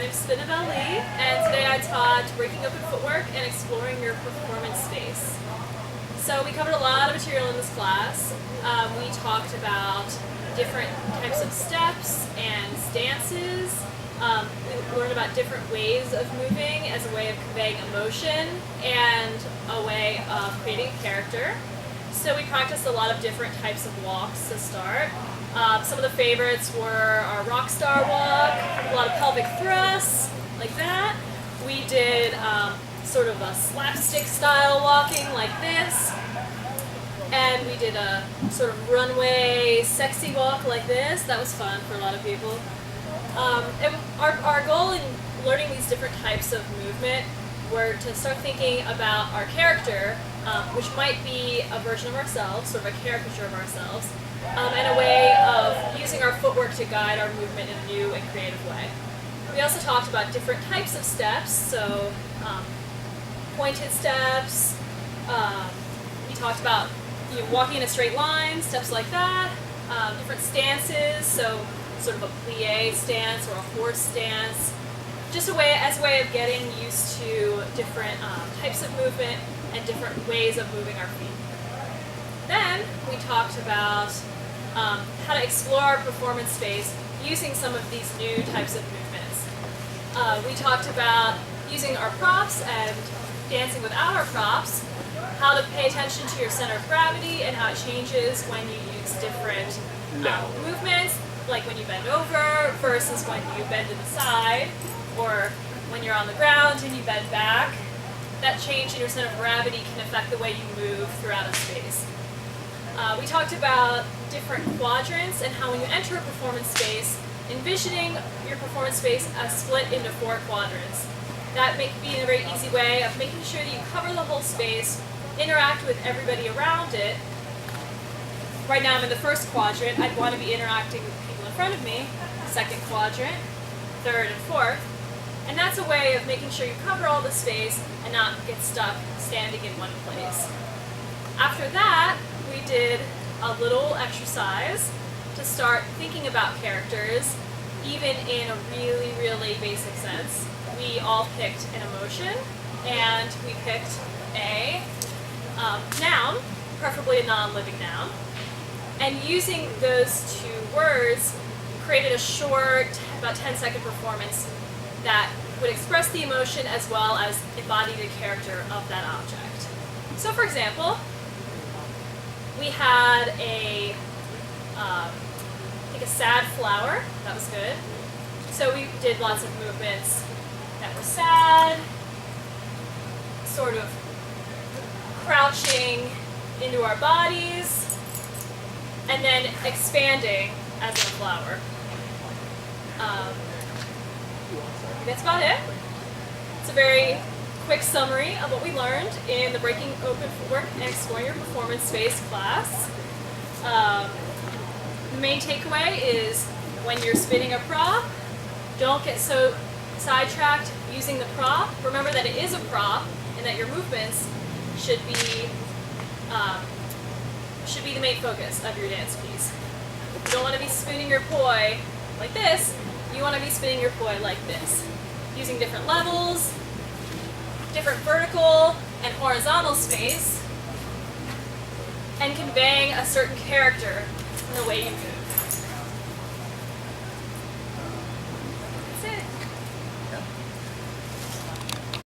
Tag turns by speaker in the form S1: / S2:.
S1: name's Spinnabel, and today I taught breaking open footwork and exploring your performance space. So we covered a lot of material in this class. We talked about different types of steps and stances. We learned about different ways of moving as a way of conveying emotion and a way of creating a character. So we practiced a lot of different types of walks to start. Some of the favorites were our rock star walk, a lot of pelvic thrusts, like that. We did sort of a slapstick style walking like this. And we did a sort of runway sexy walk like this. That was fun for a lot of people. And our goal in learning these different types of movement were to start thinking about our character, which might be a version of ourselves, sort of a caricature of ourselves, and a way of using our footwork to guide our movement in a new and creative way. We also talked about different types of steps, so pointed steps. We talked about walking in a straight line, steps like that. Different stances, so sort of a plie stance or a horse stance. Just a way of getting used to different types of movement and different ways of moving our feet. Then we talked about how to explore our performance space using some of these new types of movements. We talked about using our props and dancing without our props, how to pay attention to your center of gravity and how it changes when you use different movements, like when you bend over versus when you bend to the side, or when you're on the ground and you bend back. That change in your center of gravity can affect the way you move throughout a space. We talked about different quadrants and how when you enter a performance space, envisioning your performance space as split into 4 quadrants. That may be a very easy way of making sure that you cover the whole space, interact with everybody around it. Right now I'm in the first quadrant. I'd want to be interacting with people in front of me, second quadrant, third and fourth. And that's a way of making sure you cover all the space and not get stuck standing in one place. After that, we did a little exercise to start thinking about characters, even in a really, really basic sense. We all picked an emotion, and we picked a noun, preferably a non-living noun. And using those 2 words, created a short, about 10-second performance that would express the emotion as well as embody the character of that object. So for example, we had I think a sad flower. That was good. So we did lots of movements that were sad, sort of crouching into our bodies, and then expanding as in a flower. That's about it. It's a very quick summary of what we learned in the Breaking Open Footwork and Exploring Your Performance Space class. The main takeaway is when you're spinning a prop, don't get so sidetracked using the prop. Remember that it is a prop and that your movements should be the main focus of your dance piece. You don't want to be spinning your poi like this. You want to be spinning your poi like this, using different levels, different vertical and horizontal space, and conveying a certain character in the way you move.